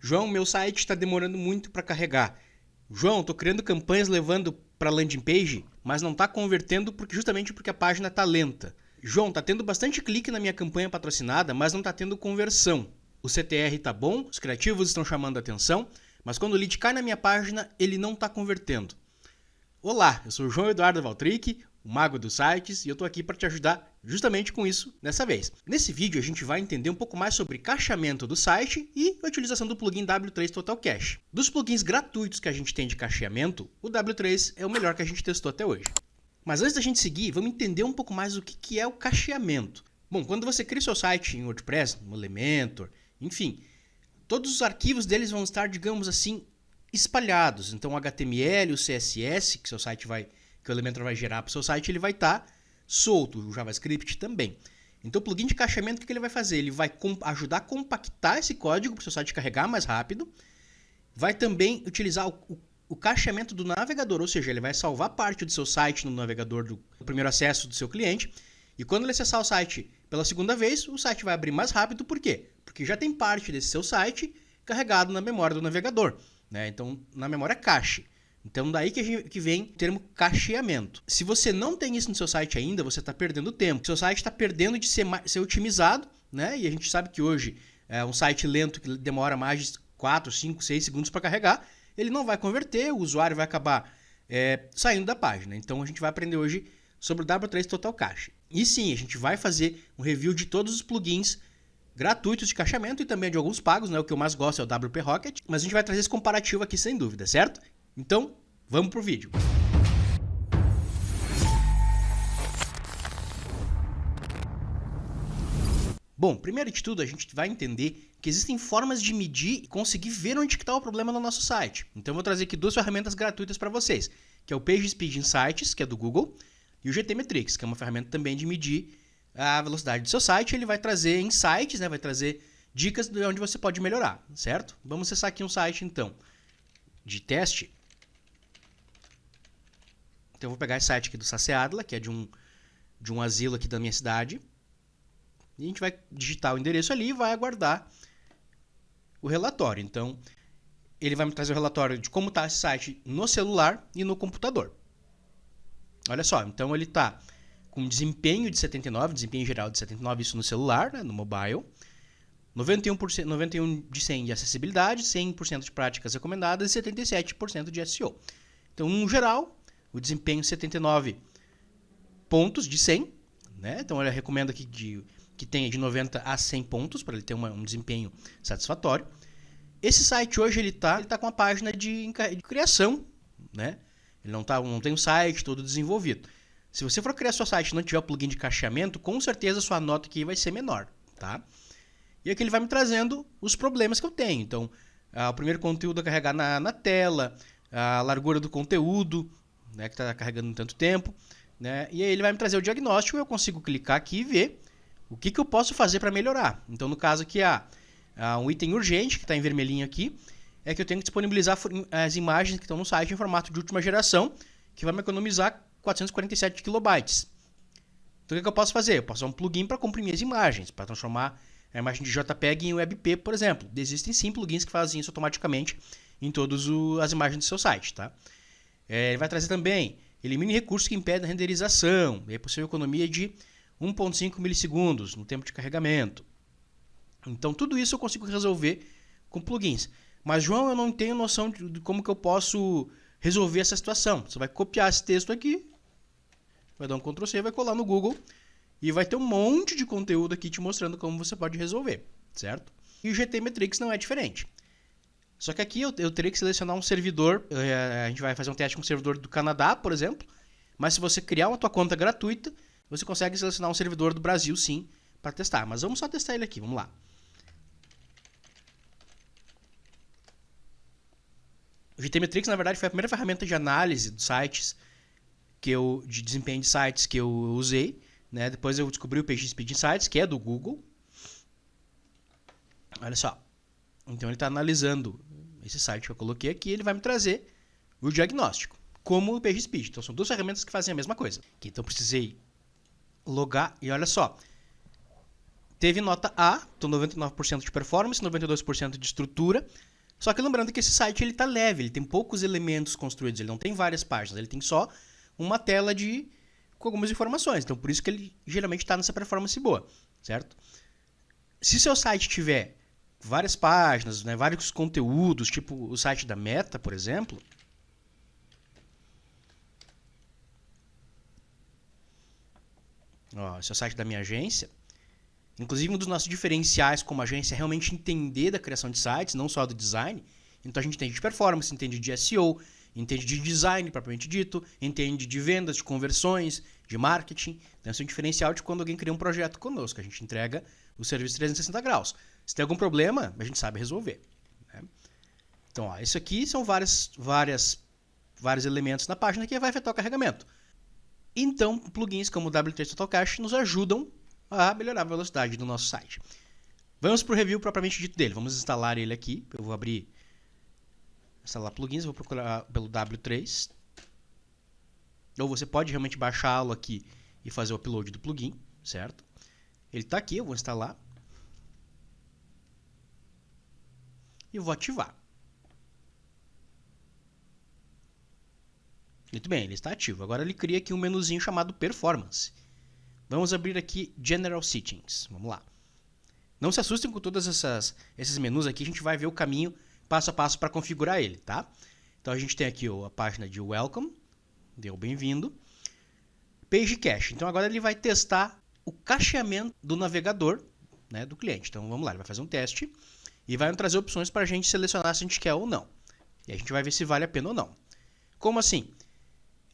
João, meu site está demorando muito para carregar. João, estou criando campanhas levando para landing page, mas não está convertendo justamente porque a página está lenta. João, está tendo bastante clique na minha campanha patrocinada, mas não está tendo conversão. O CTR está bom, os criativos estão chamando a atenção, mas quando o lead cai na minha página, ele não está convertendo. Olá, eu sou o João Eduardo Valtric, o mago dos sites, e eu estou aqui para te ajudar justamente com isso dessa vez. Nesse vídeo a gente vai entender um pouco mais sobre cacheamento do site e a utilização do plugin W3 Total Cache. Dos plugins gratuitos que a gente tem de cacheamento, o W3 é o melhor que a gente testou até hoje. Mas antes da gente seguir, vamos entender um pouco mais o que é o cacheamento. Bom, quando você cria seu site em WordPress, no Elementor, enfim, todos os arquivos deles vão estar, digamos assim, espalhados. Então o HTML, o CSS que o Elementor vai gerar para o seu site, ele vai estar solto, o JavaScript também. Então o plugin de cacheamento, o que ele vai fazer? Ele vai ajudar a compactar esse código para o seu site carregar mais rápido. Vai também utilizar o cacheamento do navegador, ou seja, ele vai salvar parte do seu site no navegador do primeiro acesso do seu cliente. E quando ele acessar o site pela segunda vez, o site vai abrir mais rápido. Por quê? Porque já tem parte desse seu site carregado na memória do navegador, né? Então, na memória cache. Então, daí que vem o termo cacheamento. Se você não tem isso no seu site ainda, você está perdendo tempo. Seu site está perdendo de ser otimizado, né? E a gente sabe que hoje um site lento que demora mais de 4, 5, 6 segundos para carregar, ele não vai converter, o usuário vai acabar saindo da página. Então, a gente vai aprender hoje sobre o W3 Total Cache. E sim, a gente vai fazer um review de todos os plugins gratuitos de cacheamento e também de alguns pagos, né? O que eu mais gosto é o WP Rocket, mas a gente vai trazer esse comparativo aqui sem dúvida, certo? Então, vamos pro vídeo. Bom, primeiro de tudo, a gente vai entender que existem formas de medir e conseguir ver onde está o problema no nosso site. Então, eu vou trazer aqui duas ferramentas gratuitas para vocês, que é o PageSpeed Insights, que é do Google, e o GTmetrix, que é uma ferramenta também de medir a velocidade do seu site. Ele vai trazer insights, né? Vai trazer dicas de onde você pode melhorar, certo? Vamos acessar aqui um site, então, de teste. Então, eu vou pegar esse site aqui do Saceadla, que é de um asilo aqui da minha cidade. E a gente vai digitar o endereço ali e vai aguardar o relatório. Então, ele vai me trazer o relatório de como está esse site no celular e no computador. Olha só, então ele está com desempenho de 79, desempenho geral de 79, isso no celular, né, no mobile. 91 de 100 de acessibilidade, 100% de práticas recomendadas e 77% de SEO. Então, no geral, o desempenho 79 pontos de 100, né? Então ele recomenda que tenha de 90 a 100 pontos para ele ter um desempenho satisfatório. Esse site hoje ele tá com a página de criação, né? Ele não tem um site todo desenvolvido. Se você for criar seu site e não tiver o plugin de cacheamento, com certeza a sua nota aqui vai ser menor, tá? E aqui ele vai me trazendo os problemas que eu tenho. Então, o primeiro conteúdo a carregar na tela, a largura do conteúdo, né, que está carregando em tanto tempo, né? E aí ele vai me trazer o diagnóstico e eu consigo clicar aqui e ver o que eu posso fazer para melhorar. Então, no caso aqui, um item urgente, que está em vermelhinho aqui, é que eu tenho que disponibilizar as imagens que estão no site em formato de última geração, que vai me economizar 447 kilobytes. Então, o que eu posso fazer? Eu posso usar um plugin para comprimir as imagens, para transformar a imagem de JPEG em WebP, por exemplo. Existem sim plugins que fazem isso automaticamente em todas as imagens do seu site, tá? Ele vai trazer também, elimine recursos que impedem a renderização, e é possível economia de 1.5 milissegundos no tempo de carregamento. Então, tudo isso eu consigo resolver com plugins. Mas, João, eu não tenho noção de como que eu posso resolver essa situação. Você vai copiar esse texto aqui, vai dar um Ctrl C, vai colar no Google e vai ter um monte de conteúdo aqui te mostrando como você pode resolver, certo? E o GTmetrix não é diferente. Só que aqui eu teria que selecionar um servidor, a gente vai fazer um teste com um servidor do Canadá, por exemplo, mas se você criar uma tua conta gratuita, você consegue selecionar um servidor do Brasil, sim, para testar. Mas vamos só testar ele aqui, vamos lá. O GTmetrix, na verdade, foi a primeira ferramenta de análise dos sites, de desempenho de sites que eu usei, né? Depois eu descobri o PageSpeed Insights, que é do Google. Olha só. Então ele está analisando esse site que eu coloquei aqui, ele vai me trazer o diagnóstico, como o PageSpeed. Então são duas ferramentas que fazem a mesma coisa. Então eu precisei logar e olha só. Teve nota A, então 99% de performance, 92% de estrutura, Só que lembrando que esse site ele tá leve, ele tem poucos elementos construídos, ele não tem várias páginas, ele tem só uma tela com algumas informações. Então por isso que ele geralmente está nessa performance boa, certo? Se seu site tiver várias páginas, né, vários conteúdos, tipo o site da Meta, por exemplo, ó, esse é o site da minha agência. Inclusive, um dos nossos diferenciais como agência é realmente entender da criação de sites, não só do design. Então, a gente entende de performance, entende de SEO, entende de design, propriamente dito, entende de vendas, de conversões, de marketing. Então, esse é um diferencial de quando alguém cria um projeto conosco. A gente entrega o serviço 360 graus. Se tem algum problema, a gente sabe resolver. Né? Então, ó, isso aqui são vários elementos na página que vai afetar o carregamento. Então, plugins como o W3 Total Cache nos ajudam a melhorar a velocidade do nosso site. Vamos para o review propriamente dito dele. Vamos instalar ele aqui. Eu vou abrir, instalar plugins, vou procurar pelo W3. Ou você pode realmente baixá-lo aqui e fazer o upload do plugin, certo? Ele está aqui, eu vou instalar. E vou ativar. Muito bem, ele está ativo. Agora ele cria aqui um menuzinho chamado Performance. Vamos abrir aqui General Settings. Vamos lá. Não se assustem com todos esses menus aqui. A gente vai ver o caminho passo a passo para configurar ele, tá? Então a gente tem aqui a página de Welcome. Deu bem-vindo. Page Cache. Então agora ele vai testar o cacheamento do navegador, né, do cliente. Então vamos lá, ele vai fazer um teste e vai trazer opções para a gente selecionar se a gente quer ou não. E a gente vai ver se vale a pena ou não. Como assim?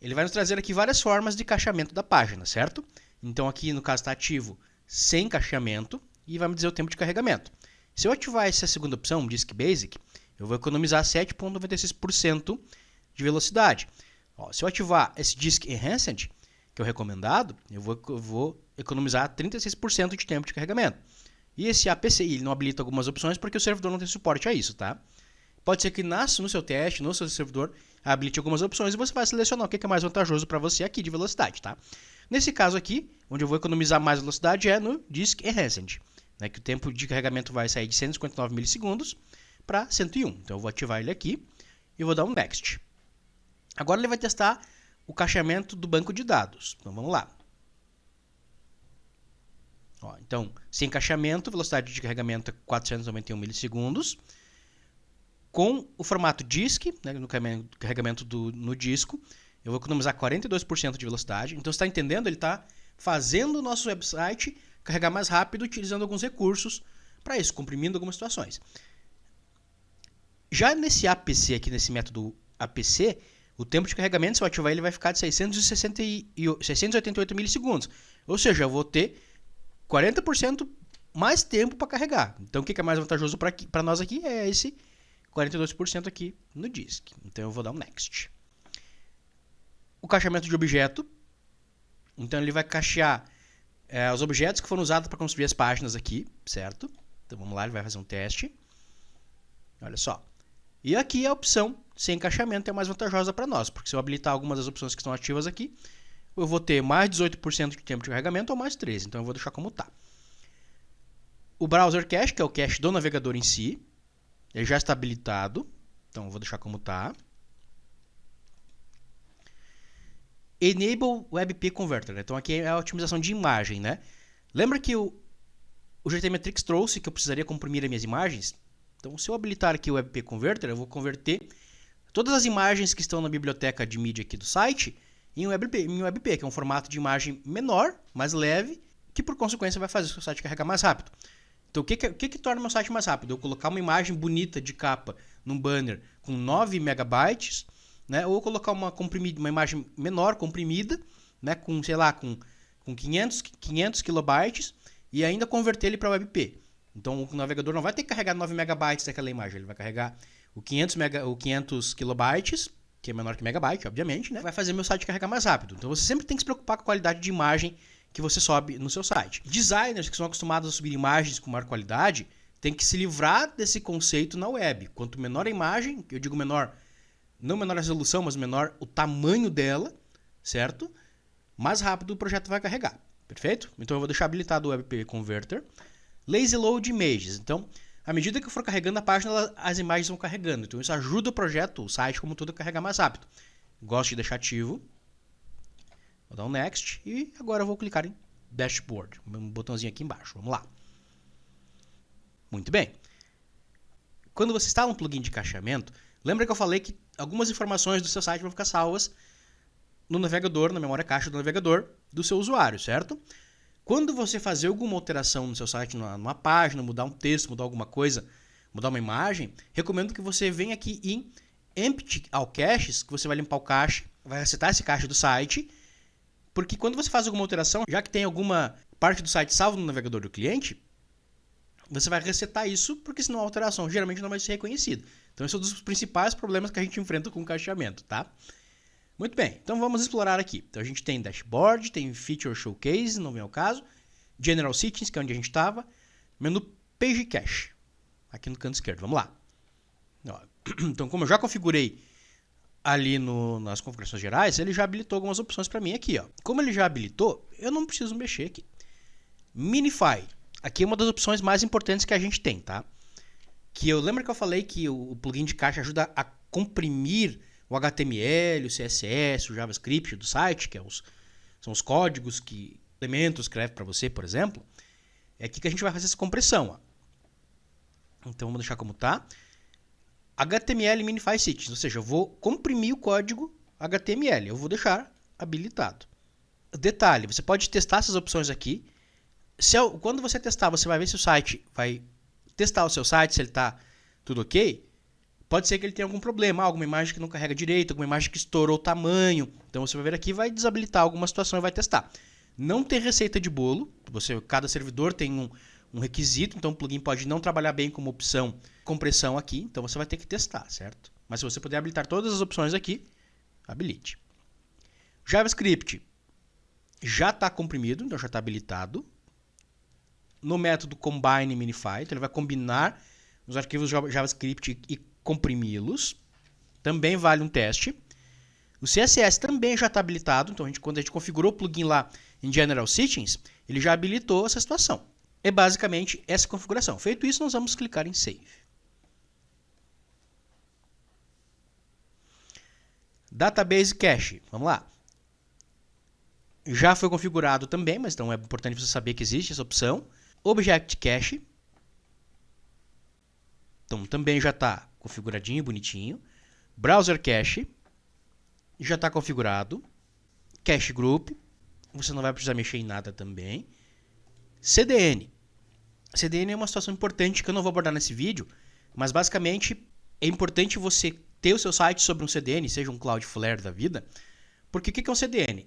Ele vai nos trazer aqui várias formas de cacheamento da página, certo? Então aqui no caso está ativo sem cacheamento e vai me dizer o tempo de carregamento. Se eu ativar essa segunda opção, Disk Basic, eu vou economizar 7,96% de velocidade. Ó, se eu ativar esse Disk Enhanced, que é o recomendado, eu vou economizar 36% de tempo de carregamento. E esse APCI ele não habilita algumas opções porque o servidor não tem suporte a isso, tá? Pode ser que no seu teste, no seu servidor, habilite algumas opções e você vai selecionar o que é mais vantajoso para você aqui de velocidade, tá? Nesse caso aqui, onde eu vou economizar mais velocidade é no Disk Enhanced, né, que o tempo de carregamento vai sair de 159 milissegundos para 101. Então eu vou ativar ele aqui e vou dar um Next. Agora ele vai testar o cacheamento do banco de dados. Então vamos lá. Ó, então, sem cacheamento, velocidade de carregamento é 491 milissegundos. Com o formato disk, né, no carregamento no disco, eu vou economizar 42% de velocidade. Então, você está entendendo? Ele está fazendo o nosso website carregar mais rápido, utilizando alguns recursos para isso, comprimindo algumas situações. Já nesse APC, aqui nesse método APC, o tempo de carregamento, se eu ativar ele, vai ficar de 688 milissegundos. Ou seja, eu vou ter 40% mais tempo para carregar. Então, o que é mais vantajoso para nós aqui é esse 42% aqui no disk. Então eu vou dar um Next. O cacheamento de objeto. Então ele vai cachear os objetos que foram usados para construir as páginas aqui, certo? Então vamos lá, ele vai fazer um teste. Olha só. E aqui a opção sem cacheamento é mais vantajosa para nós, porque se eu habilitar algumas das opções que estão ativas aqui, eu vou ter mais 18% de tempo de carregamento ou mais 13%. Então eu vou deixar como está. O Browser Cache, que é o cache do navegador em si, ele já está habilitado, então eu vou deixar como está. Enable WebP Converter, né? Então aqui é a otimização de imagem, né? Lembra que o GTmetrix trouxe que eu precisaria comprimir as minhas imagens? Então se eu habilitar aqui o WebP Converter, eu vou converter todas as imagens que estão na biblioteca de mídia aqui do site em WebP, que é um formato de imagem menor, mais leve, que por consequência vai fazer o seu site carregar mais rápido. Então, o que torna o meu site mais rápido? Eu colocar uma imagem bonita de capa num banner com 9 megabytes, né? Ou colocar uma imagem menor, comprimida, né? Com, sei lá, com 500 kilobytes e ainda converter ele para WebP. Então, o navegador não vai ter que carregar 9 megabytes daquela imagem, ele vai carregar o 500 kilobytes, que é menor que megabyte, obviamente, né? Vai fazer meu site carregar mais rápido. Então, você sempre tem que se preocupar com a qualidade de imagem que você sobe no seu site. Designers que são acostumados a subir imagens com maior qualidade têm que se livrar desse conceito na web. Quanto menor a imagem, eu digo menor, não menor a resolução, mas menor o tamanho dela, certo? Mais rápido o projeto vai carregar, perfeito? Então eu vou deixar habilitado o WebP Converter. Lazy Load Images. Então, À medida que eu for carregando a página, as imagens vão carregando. Então isso ajuda o projeto, o site como todo, a carregar mais rápido. Gosto de deixar ativo. Vou dar um Next e agora eu vou clicar em Dashboard. Um botãozinho aqui embaixo. Vamos lá. Muito bem. Quando você instala um plugin de cacheamento, lembra que eu falei que algumas informações do seu site vão ficar salvas no navegador, na memória cache do navegador do seu usuário, certo? Quando você fazer alguma alteração no seu site, numa página, mudar um texto, mudar alguma coisa, mudar uma imagem, recomendo que você venha aqui em Empty All Caches, que você vai limpar o cache, vai resetar esse cache do site, porque quando você faz alguma alteração, já que tem alguma parte do site salvo no navegador do cliente, você vai resetar isso, porque senão a alteração geralmente não vai ser reconhecida. Então esse é um dos principais problemas que a gente enfrenta com o cacheamento, tá? Muito bem, então vamos explorar aqui. Então a gente tem Dashboard, tem Feature Showcase, não vem ao caso, General Settings, que é onde a gente estava, menu Page Cache, aqui no canto esquerdo. Vamos lá. Então como eu já configurei ali nas configurações gerais, ele já habilitou algumas opções para mim aqui. Como ele já habilitou, eu não preciso mexer aqui. Minify, aqui é uma das opções mais importantes que a gente tem, tá? Lembra que eu falei que o plugin de cache ajuda a comprimir o HTML, o CSS, o JavaScript do site, que são os códigos que o Elementor escreve para você, por exemplo. É aqui que a gente vai fazer essa compressão. Então vamos deixar como está. HTML Minify Settings, ou seja, eu vou comprimir o código HTML. Eu vou deixar habilitado. Detalhe, você pode testar essas opções aqui. Quando você testar, você vai ver se o site vai testar o seu site, se ele está tudo ok. Pode ser que ele tenha algum problema, alguma imagem que não carrega direito, alguma imagem que estourou o tamanho. Então você vai ver aqui, vai desabilitar alguma situação e vai testar. Não tem receita de bolo. Cada servidor tem um requisito, então o plugin pode não trabalhar bem como opção compressão aqui. Então você vai ter que testar, certo? Mas se você puder habilitar todas as opções aqui, habilite. JavaScript já está comprimido, então já está habilitado. No método Combine Minify, então ele vai combinar os arquivos JavaScript e comprimi-los. Também vale um teste. O CSS também já está habilitado. Então, quando a gente configurou o plugin lá em General Settings, ele já habilitou essa situação. É basicamente essa configuração. Feito isso, nós vamos clicar em Save. Database Cache. Vamos lá. Já foi configurado também, mas então é importante você saber que existe essa opção. Object Cache. Então, também já está configuradinho, bonitinho. Browser Cache. Já está configurado. Cache Group. Você não vai precisar mexer em nada também. CDN. CDN é uma situação importante que eu não vou abordar nesse vídeo, mas basicamente é importante você ter o seu site sobre um CDN, seja um Cloudflare da vida, porque o que é um CDN?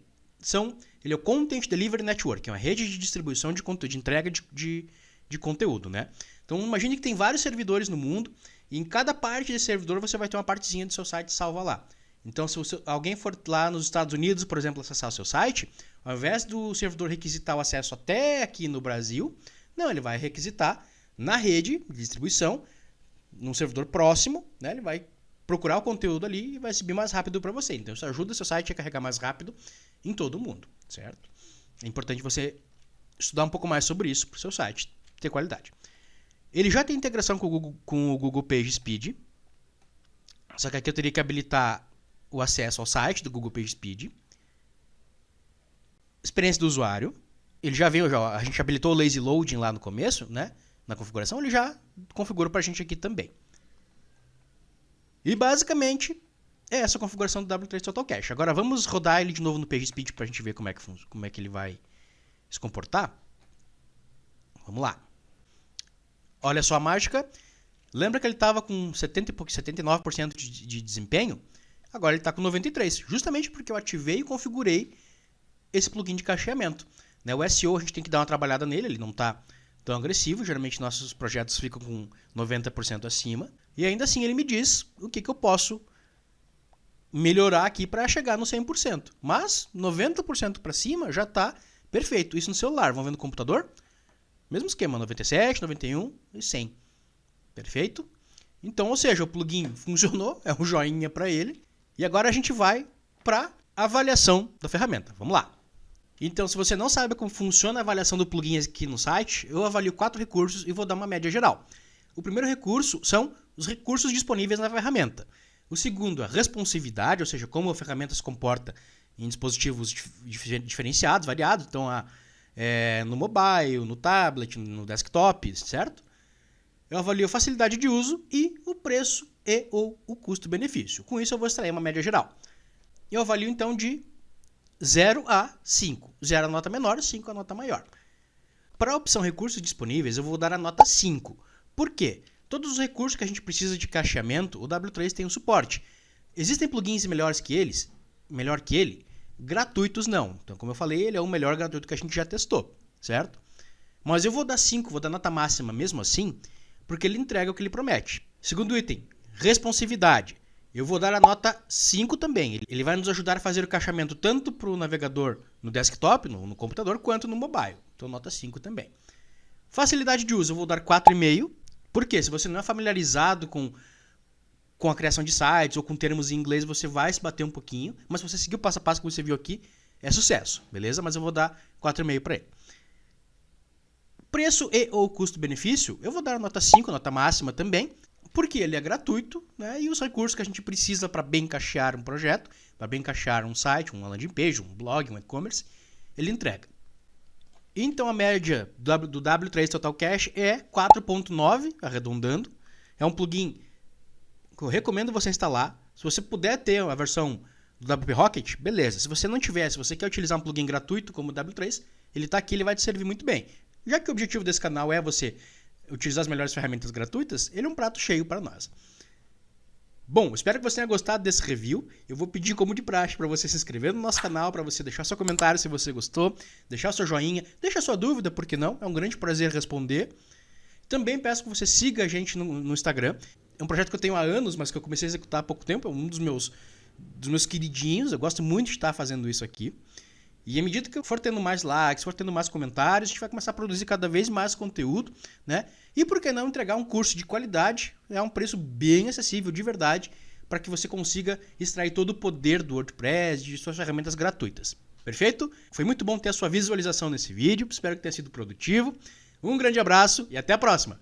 Ele é o Content Delivery Network, é uma rede de distribuição de entrega de conteúdo, né? Então imagine que tem vários servidores no mundo e em cada parte desse servidor você vai ter uma partezinha do seu site salva lá. Então se alguém for lá nos Estados Unidos, por exemplo, acessar o seu site, ao invés do servidor requisitar o acesso até aqui no Brasil, não, ele vai requisitar na rede de distribuição, num servidor próximo, né? Ele vai procurar o conteúdo ali e vai subir mais rápido para você. Então isso ajuda o seu site a carregar mais rápido em todo o mundo, certo? É importante você estudar um pouco mais sobre isso para o seu site ter qualidade. Ele já tem integração com o Google PageSpeed, só que aqui eu teria que habilitar o acesso ao site do Google PageSpeed. Experiência do usuário. Ele já veio, a gente habilitou o Lazy Loading lá no começo, né? Na configuração, ele já configurou para a gente aqui também. E basicamente é essa a configuração do W3 Total Cache. Agora vamos rodar ele de novo no PageSpeed para a gente ver como é que ele vai se comportar. Vamos lá. Olha só a mágica. Lembra que ele estava com 79% de desempenho? Agora ele está com 93%. Justamente porque eu ativei e configurei esse plugin de cacheamento. Né? O SEO a gente tem que dar uma trabalhada nele. Ele não está tão agressivo. Geralmente nossos projetos ficam com 90% acima. E ainda assim ele me diz o que eu posso melhorar aqui para chegar no 100%. Mas 90% para cima já está perfeito. Isso no celular. Vamos ver no computador? Mesmo esquema, 97, 91 e 100. Perfeito? Então, ou seja, o plugin funcionou, é um joinha para ele. E agora a gente vai para a avaliação da ferramenta. Vamos lá. Então, se você não sabe como funciona a avaliação do plugin aqui no site, eu avalio 4 recursos e vou dar uma média geral. O primeiro recurso são os recursos disponíveis na ferramenta. O segundo, a responsividade, ou seja, como a ferramenta se comporta em dispositivos diferenciados, variados. Então, no mobile, no tablet, no desktop, certo? Eu avalio a facilidade de uso e o preço e ou o custo-benefício. Com isso, eu vou extrair uma média geral. Eu avalio, então, de 0 a 5. 0 a nota menor, 5 a nota maior. Para a opção recursos disponíveis, eu vou dar a nota 5. Por quê? Todos os recursos que a gente precisa de cacheamento, o W3 tem um suporte. Existem plugins melhor que ele? Gratuitos não. Então, como eu falei, ele é o melhor gratuito que a gente já testou, certo? Mas eu vou dar 5, vou dar nota máxima mesmo assim, porque ele entrega o que ele promete. Segundo item, responsividade. Eu vou dar a nota 5 também. Ele vai nos ajudar a fazer o cacheamento tanto para o navegador no desktop, no computador, quanto no mobile. Então, nota 5 também. Facilidade de uso, eu vou dar 4,5. Por quê? Se você não é familiarizado com a criação de sites ou com termos em inglês, você vai se bater um pouquinho. Mas se você seguir o passo a passo que você viu aqui, é sucesso, beleza? Mas eu vou dar 4,5 para ele. Preço e ou custo-benefício, eu vou dar a nota 5, nota máxima também, porque ele é gratuito, né? E os recursos que a gente precisa para bem cachear um projeto, para bem cachear um site, uma landing page, um blog, um e-commerce, ele entrega. Então a média do W3 Total Cache é 4.9, arredondando. É um plugin que eu recomendo você instalar. Se você puder ter a versão do WP Rocket, beleza. Se você não tiver, se você quer utilizar um plugin gratuito como o W3, ele está aqui, ele vai te servir muito bem. Já que o objetivo desse canal é você utilizar as melhores ferramentas gratuitas, ele é um prato cheio para nós. Bom, espero que você tenha gostado desse review. Eu vou pedir, como de praxe, para você se inscrever no nosso canal, para você deixar seu comentário se você gostou, deixar seu joinha, deixar sua dúvida, por que não? É um grande prazer responder. Também peço que você siga a gente no Instagram. É um projeto que eu tenho há anos, mas que eu comecei a executar há pouco tempo. É um dos meus queridinhos. Eu gosto muito de estar fazendo isso aqui. E à medida que eu for tendo mais likes, for tendo mais comentários, a gente vai começar a produzir cada vez mais conteúdo, né? E por que não entregar um curso de qualidade a um preço bem acessível, de verdade, para que você consiga extrair todo o poder do WordPress, de suas ferramentas gratuitas. Perfeito? Foi muito bom ter a sua visualização nesse vídeo, espero que tenha sido produtivo. Um grande abraço e até a próxima!